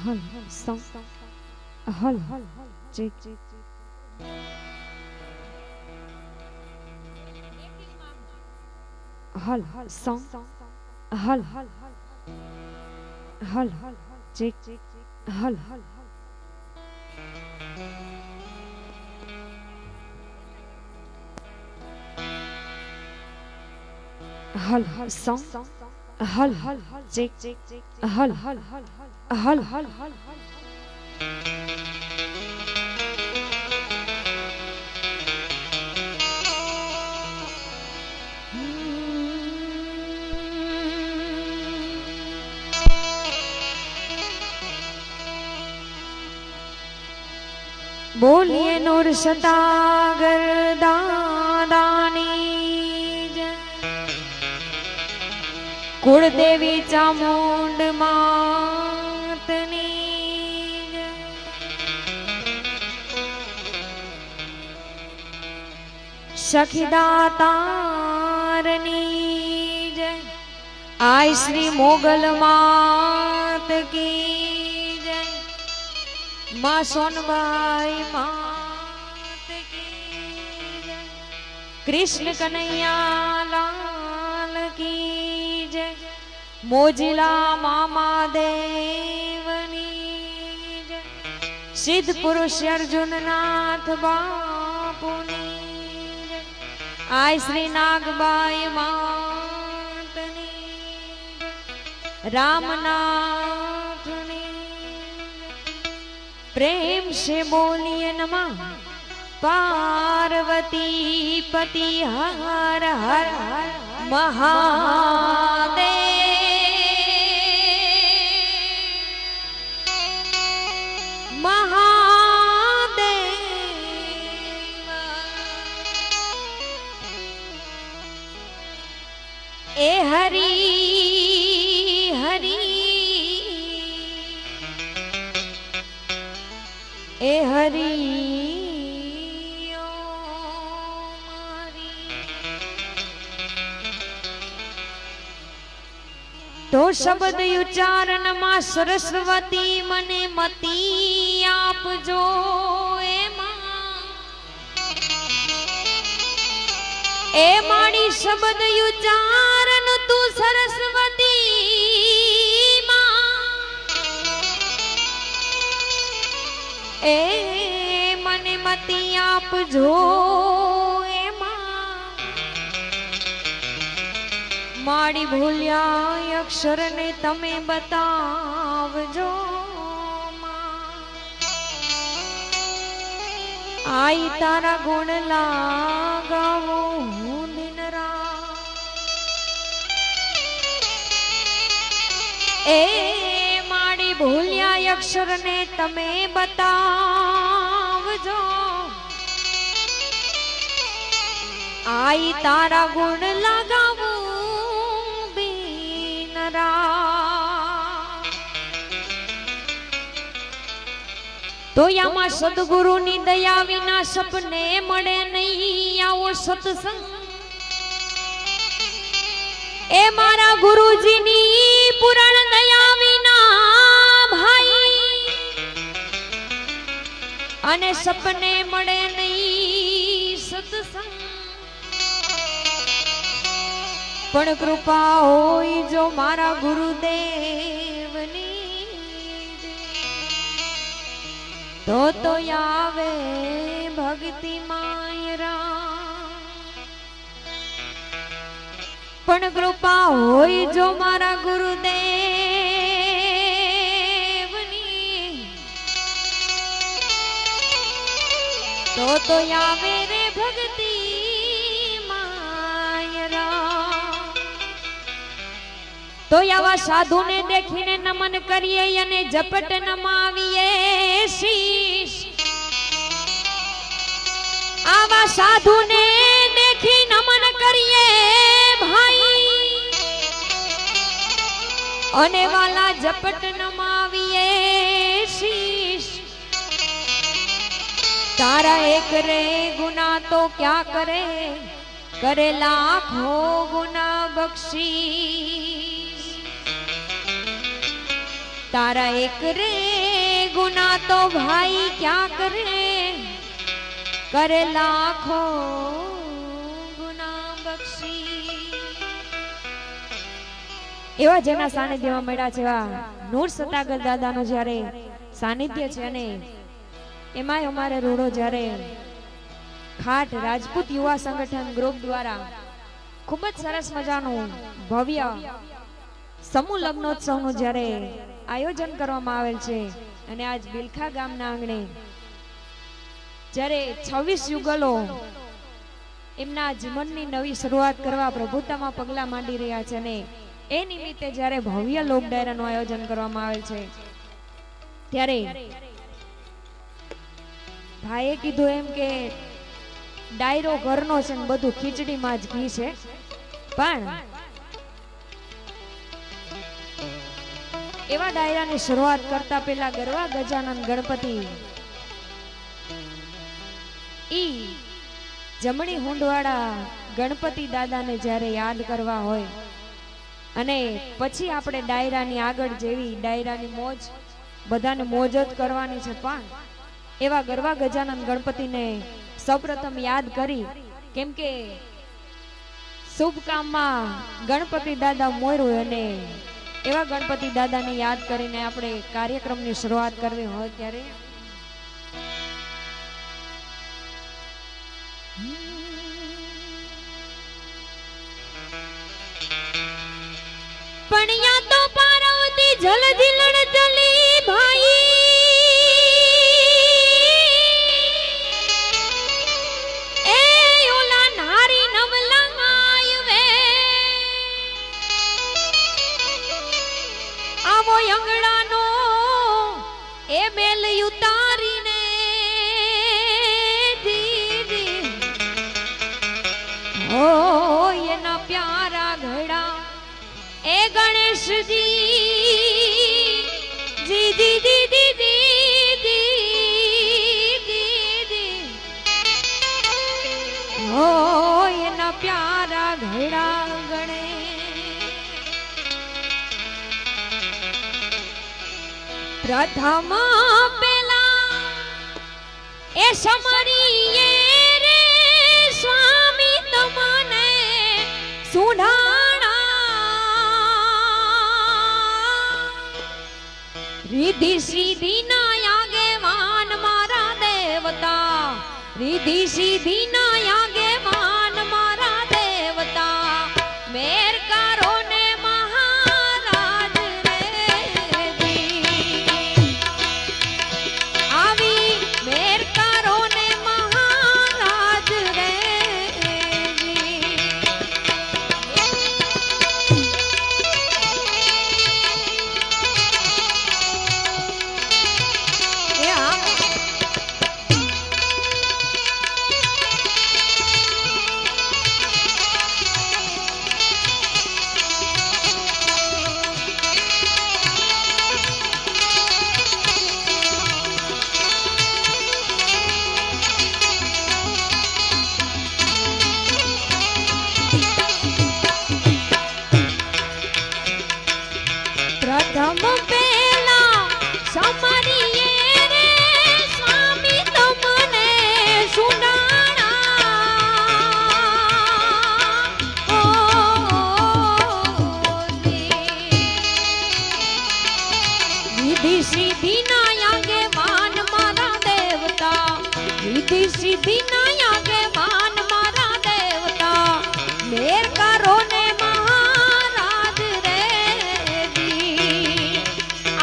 hal song hal check hal song hal check hal song hal check hal बोलिए नूर सदागर दादानी कुलदेवी चामुंड मातनी सखीदातारनी आय श्री मोगल मात की माँ सोनबाई मात की कृष्ण कन्हैया लाल की जय मोजिला मामा देवनी जय सिद्ध पुरुष अर्जुन नाथ बापुनी जय आय श्री नागबाई मातनी रामनाथनी प्रेम से बोलिए नमः पार्वती पति हर हर महादेव महादेव ए हरि हरि ए हरि तो शब्द उच्चारण मां सरस्वती मने मती आप जो ए माड़ी शब्द उच्चारण तू सरस्वती ए मने मती आप जो माड़ी भूलिया अक्षर ने तमे बतावजो आई तारा गुण लगावो हूँ दिन रात ए माड़ी भूलिया अक्षर ने तमे बतावजो आई तारा गुण लगावो तो यामा सदगुरु नी दया विना सपने मळे नहीं आवो सत्संग ए मारा गुरुजी नी पुराण दया विना भाई अने सपने मळे नहीं सत्संग पण कृपा होई जो मारा गुरुदेवनी तो आवे भक्ति मायरा पण कृपा होई जो मारा गुरुदेवनी तो आवे रे भक्ति तो आवा साधु ने देखीने नमन करिए अने झपट नमावीए शीश आवा साधु ने देखी नमन करिए भाई अने वाला झपट नमावीए शीश तारा एक रे गुना तो क्या करे करे लाखों गुना बख्शी तारा एक रे गुना तो भाई क्या करे लाखों गुना बख्शी। एवा जेना सानिध्यમાં મળ્યા છે એવા નૂર સતાગર દાદાનો જ્યારે સાનિધ્ય છે અને એમાંય અમારે રોડો જ્યારે ખાટ રાજપૂત યુવા સંગઠન ગ્રુપ દ્વારા ખૂબ જ સરસ મજાનું ભવ્ય સમૂહ લગ્નોત્સવનું જ્યારે આયોજન કરવામાં આવેલ છે અને આજ બિલખા ગામના આંગણે જ્યારે 26 યુગલો એમના જીવનની નવી શરૂઆત કરવા પ્રભુતામાં પગલા માંડી રહ્યા છે અને એ નિમિત્તે જ્યારે ભવ્ય લોક ડાયરાનું આયોજન કરવામાં આવેલ છે ત્યારે ભાઈએ કીધું એમ કે ડાયરો ઘરનો છે ને બધું ખીચડીમાં જ ઘી છે, પણ એવા ડાયરાની શરૂઆત કરતા પહેલા ગરવા ગજાનન ગણપતિ ઈ જમણી હુંડવાળા ગણપતિ દાદાને જ્યારે યાદ કરવા હોય અને પછી આપણે ડાયરાની આગળ જેવી ડાયરાની મોજ બધાને મોજ જ કરવાની છે, પણ એવા ગરવા ગજાનન ગણપતિને સૌપ્રથમ યાદ કરી, કેમ કે શુભ કામમાં ગણપતિ દાદા મોર્યું અને એવા ગણપતિ દાદાને યાદ કરીને આપણે કાર્યક્રમની શરૂઆત કરવી હોય ત્યારે પણિયા તો પાર્વતી જલધી લડતલી ભાઈ એ ઓલા નારી નવલાય વે આવો અંગડાનો એ બેલ ઉતારીને દીદી ઓ એના પ્યારા ઘડા ए गणेश जी जी दी दी दी दी दी हो ये ना प्यारा घड़ा गणे प्रथम पेला ए समरी ये रे स्वामी तमने सुना रिद्धि सिद्धि ना आगे मान मारा देवता, रिद्धि सिद्धि ना आगे मान मारा देवता, मेर करो ने महाराज रे दी आवी मेर करो ने महाराज रे प्रथम पेला समरी रे स्वामी तमने सुनाना ओ रिद्धि सिद्धि ना आगे मान मारा देवता, रिद्धि सिद्धि ना आगे मान मारा देवता, मेर करो ने महाराज रे दी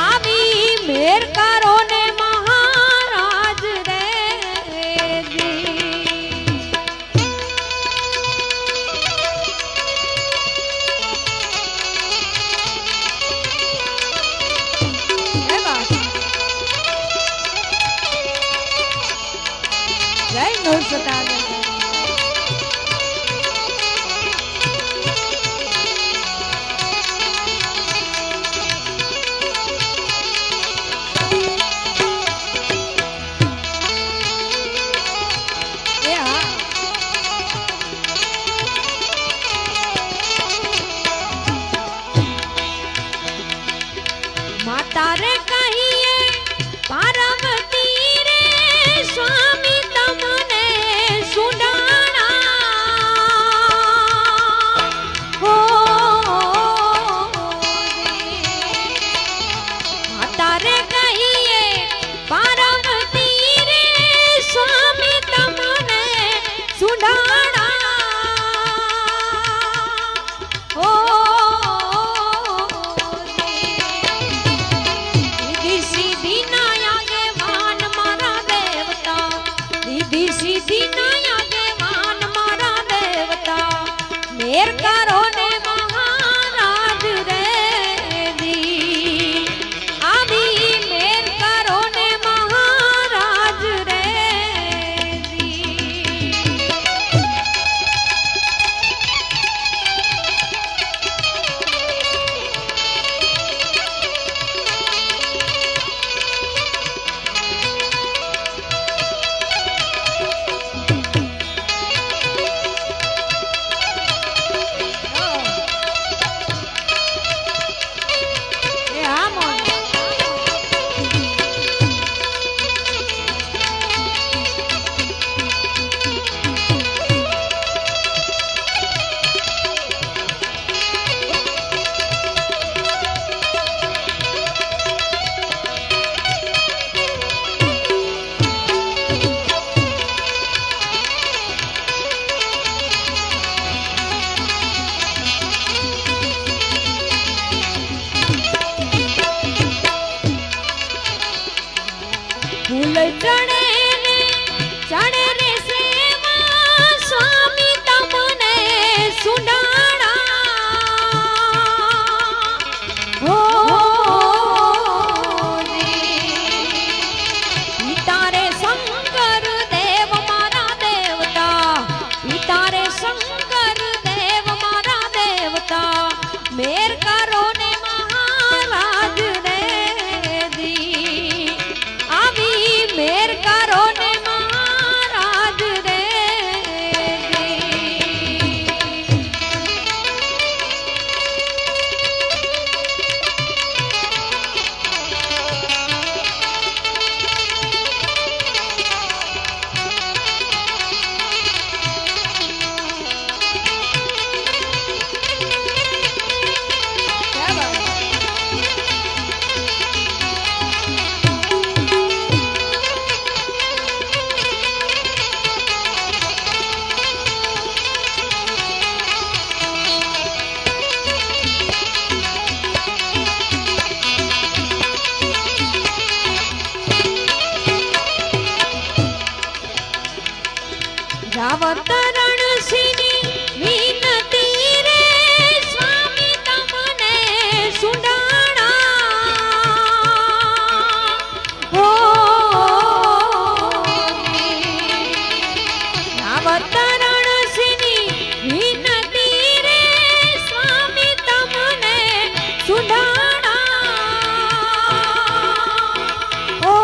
आवी मेर करो ने महाराज रे दी जय नूर કરો ને મહારાજ રે દી આવી મેર કરો ને મહારાજ રે ફૂલ ચણે ને ચણે રે સેવા સ્વામી તમને સુડાણા હો પિતારે શંકર દેવ મારા દેવતા પિતારે શંકર દેવ મારા દેવતા મેર કરો ને મહારાજ રે દી આવી મેર કરો ને મહારાજ રે રાવત રણસિંહની વિનતી રે સ્વામી તમને સુડાણા હો રાવત રણસિંહની વિનતી રે સ્વામી તમને સુડાણા હો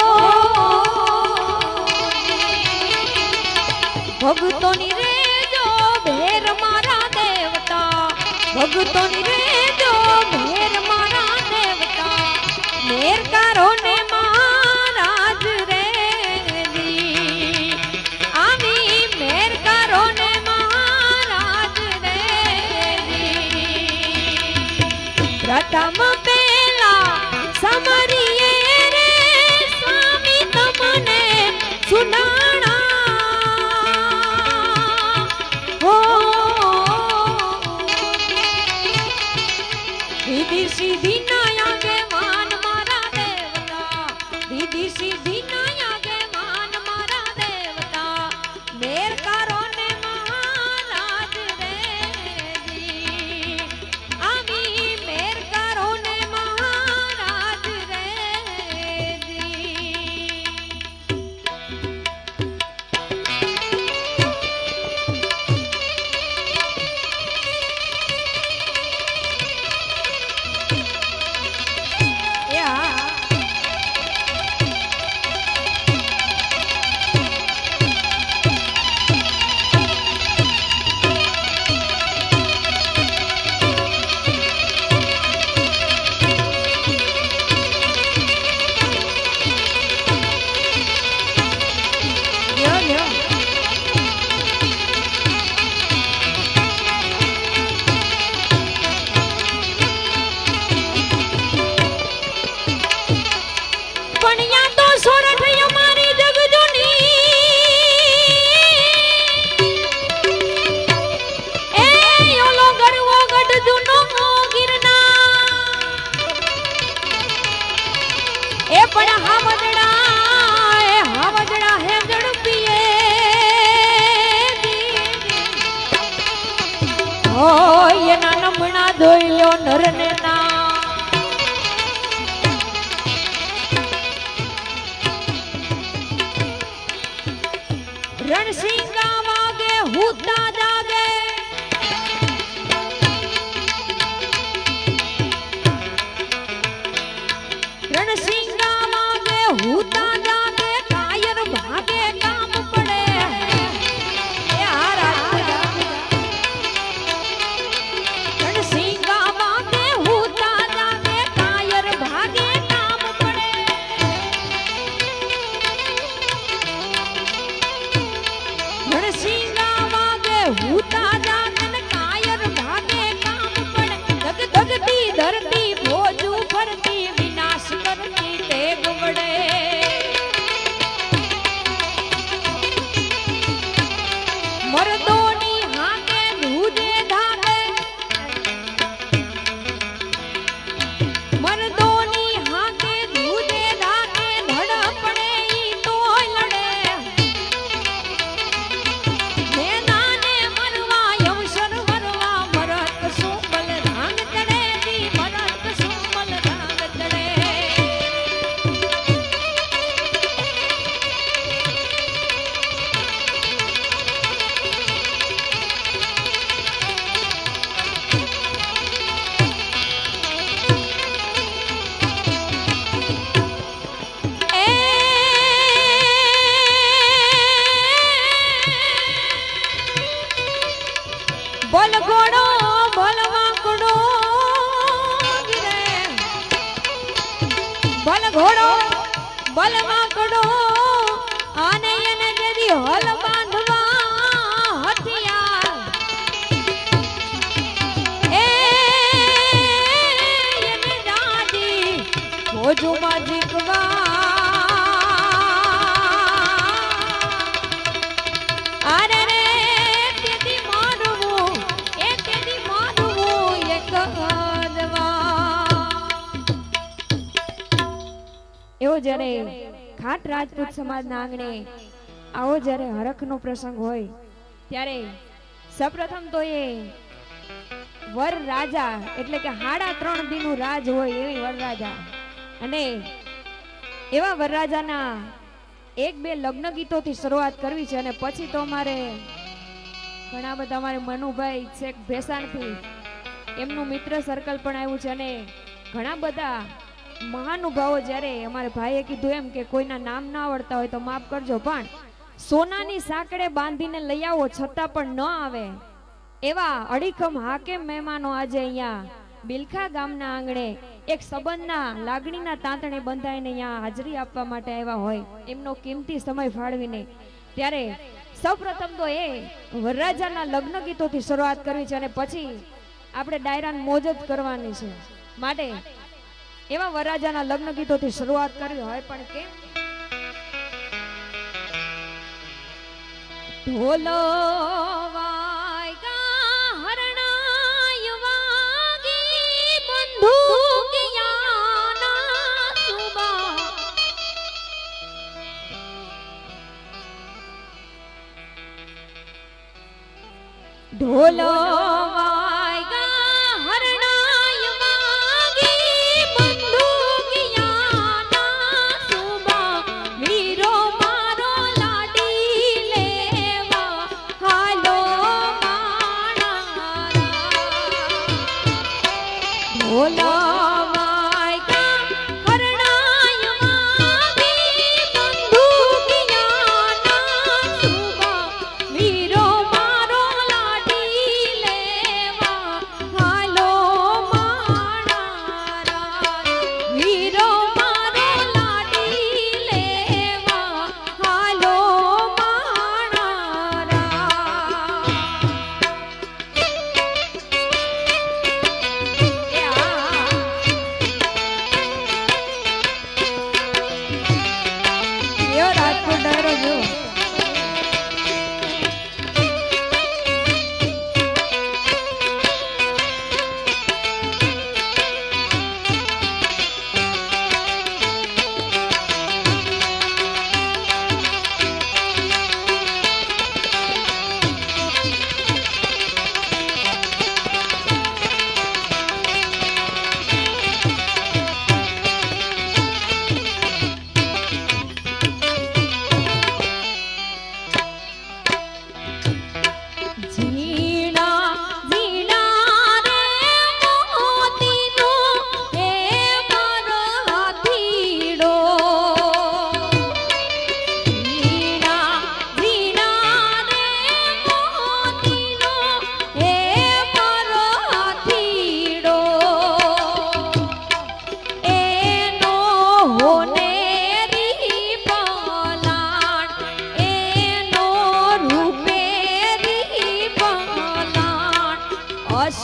ભગતોની રેજો ભેર મારા દેવતા ભગતોની રેજો ભેર મારા દેવતા મેર કરો ને મહારાજ રે દી આવી મેર કરો ને મહારાજ રે દી પ્રથમ પેલા સમરીએ રે સ્વામી તમને સુનાણા રીધી સીધી નાયા ગે માન મારા દેવતા રીધી સીધી નાયા ગે માન મારા દેવતા મેર કરો ને મહારાજ રે દી આવી મેર કરો ને હરણા દોયો નરને ના રણસિંગા વાગે હુતા જાગે રણસિંગા વાગે હુતા જાગે કાયર ભાગે કામ પડે એ રણસિંગા વાગે હુતા જાગે કાયર ભાગે કામ પડે રણસિંગા વાગે હુતા જાગે કાયર ભાગે કામ પડે ધગ ધગતી ધરતી ભોજુ ફરતી વિનાશ કરતી તેગ વડે મરદોની હાકે દૂધે ધાગે મરદોની હાકે દૂધે ધાગે ધડ પડે ઈ તોય લડે મેદાને મરવા યવસર મરવા મરત સુંબલ રાંગ ચડે દી મરત સુંબલ રાંગ ચડે બોલ ઘોડો બોલ વાંકડો રે બોલ ઘોડો બોલ વાંકડો આને એને જરી હલ બાંધવા હથિયાર એને દાદી ભોજુમાં જીકવા અરે રે તેથી મારવું એ તેથી મારવું એક એવો જ્યારે ખાટ રાજપૂત સમાજના આંગણે આવો જ્યારે હરખનો પ્રસંગ હોય ત્યારે સૌપ્રથમ તો એ વર રાજા એટલે કે 3.5 દીનું રાજ હોય એવી વરરાજા અને એવા વરરાજાના 1-2 લગ્ન ગીતોથી શરૂઆત કરવી છે અને પછી તો અમારે ઘણા બધા અમારે મનુભાઈ શેખ ભેસાણથી એમનું મિત્ર સર્કલ પણ આવ્યું છે અને ઘણા બધા મહાનુભાવો જ્યારે અમારે ભાઈએ કીધું એમ કે કોઈના નામ ના આવડતા હોય તો માફ કરજો પણ સોનાની સાંકળે બાંધીને લઈ આવો છતાં પણ ન આવે એવા અડીખમ હાકેમ મહેમાનો આજે અહીંયા બિલખા ગામના આંગણે એક સંબંધના લાગણીના તાંતણે બંધાઈને અહીંયા હાજરી આપવા માટે આવ્યા હોય એમનો કિંમતી સમય ફાળવીને ત્યારે સૌપ્રથમ તો એ વરરાજાના લગ્ન ગીતોથી શરૂઆત કરવી છે અને પછી આપણે ડાયરાની મોજ જ કરવાની છે માટે એવા વરરાજાના લગ્ન ગીતોથી શરૂઆત કરવી હોય પણ કેમ ઢોલો વાગ્યા હરણાય વાગી બંદૂકિયાના સુબા ઢોલો વાગ્યા હરણાય વાગી બંદૂકિયાના સુબા વીરો મારો લાડી લેવા હાલો માણા ઢોલો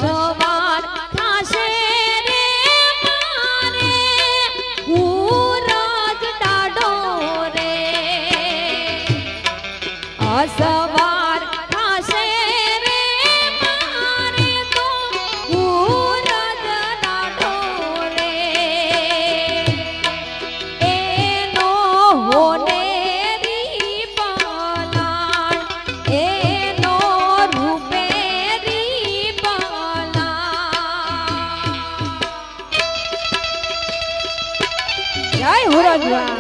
અસવાર થાશે રે મારે ઉરજ દાડો રે અસવાર થાશે રે મારે તો ઉરજ દાડો રે એનો હોને રી પલાણ એનો રૂપે રી પલાણ જય હુરજવા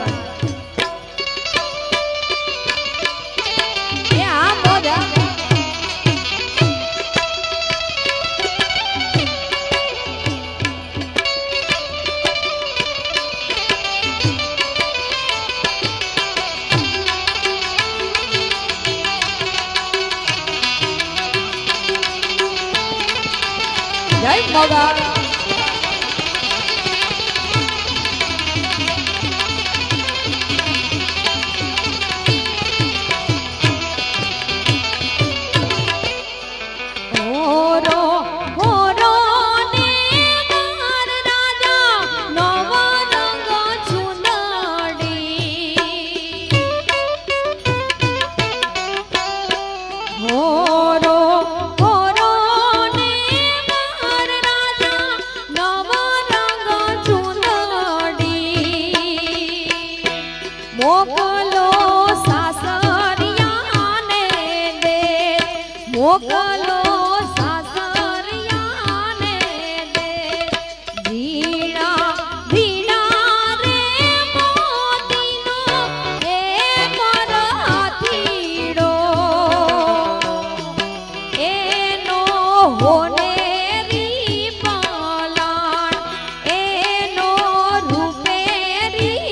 જય મોગા મોકલો સાસરિયાને દે મોકલો સાસરિયાને દે ધીણા ધીણા રે મોતીનો એ મર હાથીડો એનો હોને રી પલાણ એનો રૂપે રી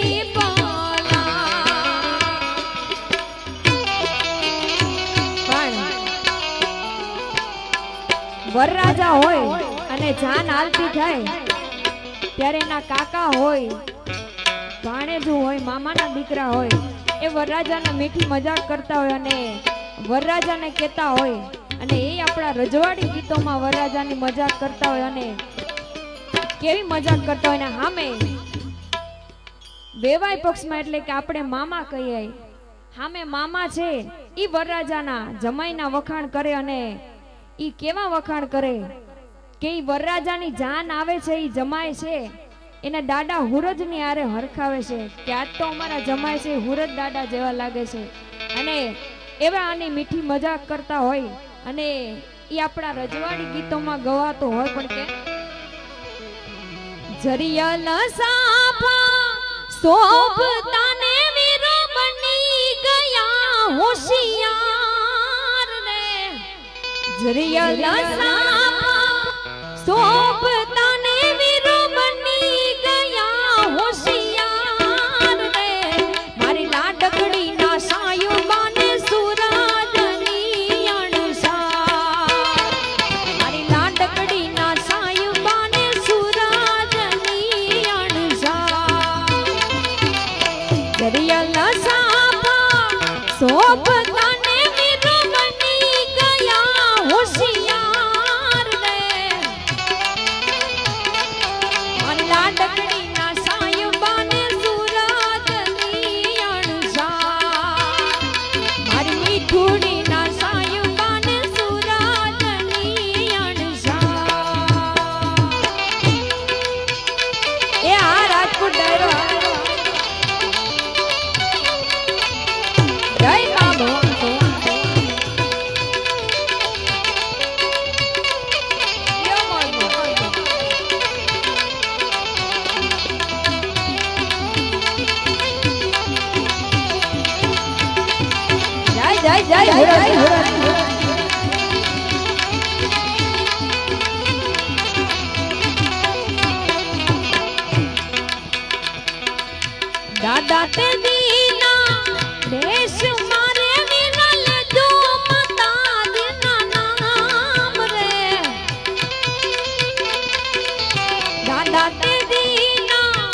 વરરાજા હોય અને જાન હાલતી થાય ત્યારે એના કાકા હોય ભાણેજું હોય મામાના દીકરા હોય એ વરરાજાને મીઠી મજાક કરતા હોય અને વરરાજાને કહેતા હોય અને એ આપણા રજવાડી ગીતોમાં વરરાજાની મજાક કરતા હોય અને કેવી મજાક કરતા હોય ને સામે બેવાય પક્ષમાં એટલે કે આપણે મામા કહીએ સામે મામા છે ઈ વરરાજાના જમાઈના વખાણ કરે અને ઈ કેવા વખાણ કરે કે ઈ વરરાજાની જાન આવે છે ઈ જમાય છે એને દાડા હુરજની આરે હરખાવે છે કે આજ તો અમારા જમાય છે હુરજ દાડા જેવા લાગે છે અને એવા આની મીઠી મજાક કરતા હોય અને ઈ આપણા રજવાડી ગીતોમાં ગવાતો હોય પણ કે જરિયલ સાફા સોભતાને વીરો બની ગયા હોશિયાર રે જરિયલ સાફા સોભતાને વીરો બની ગયા હોશિયાર રે મારી લાડકડી ના સાયું બાને સુરાજની અણસાર મારી લાડકડી ના સાયું બાને સુરાજની અણસાર જરિયલ સાફા સોભતાને વીરો બની ગયા હોશિયાર રે મારી લાડકડી ના સાયું બાને સુરાજની અણસાર મારી મીઠુડી ના સાયું બાને સુરાજની અણસાર એ આ રાજપૂત ડાયરો જય બાબો જય જય જય દાદા તે દીના દેશ મારે વિનલ જો માતા દીના નામ રે દાદા તે દીના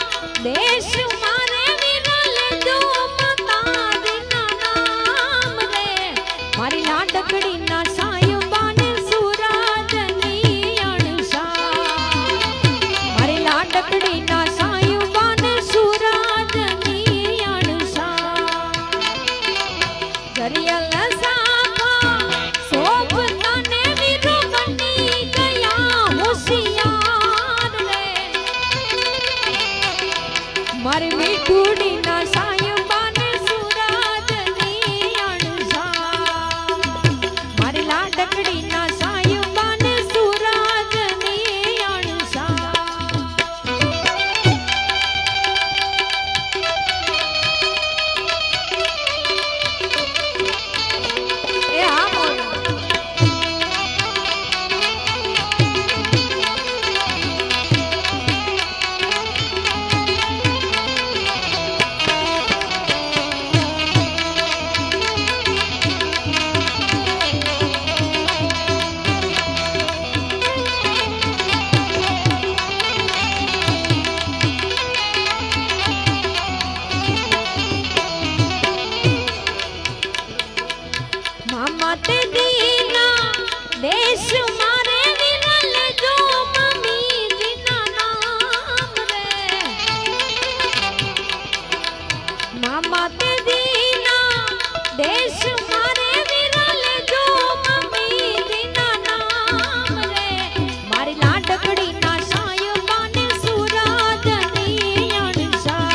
દેશ મારે વિનલ જો માતા દીના નામ રે મારી લાડકડી ના સાયું બાને સુરાજની લાડકડી ના સાયુબાન સુરાજની અણસા જરિયલ સાફા સોપ તને વીરો બની ગયા હોશિયાર રે મારી મીઠુડી ના સાયુબાન સુરાજની અણસા મારી લાડકડી ના સાયુબાન સુરાજની અણસા એ હા બોલો મામા તે દીના દેશ મારે વિરલ જો મમ્મી દીના નામ રે મામા તે દીના દેશ મારે વિરલ જો મમ્મી દીના નામ રે મારી લાડકડી ના સાયુબાન સુરાજની અણસા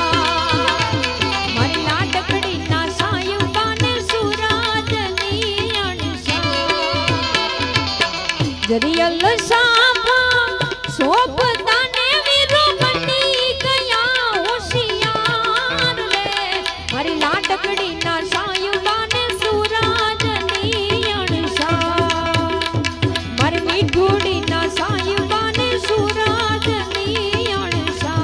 મારી લાડકડી ના સાયુબાન સુરાજની અણસા જરિયલ સાફા સોપ તને વીરો બની ગયા હોશિયાર રે મારી લાડકડી ના સાયુબાન સુરાજની અણસા મારી મીઠુડી ના સાયુબાન સુરાજની અણસા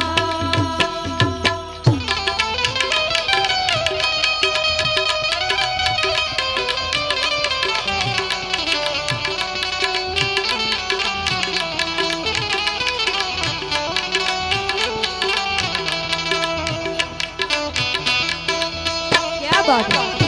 क्या बात है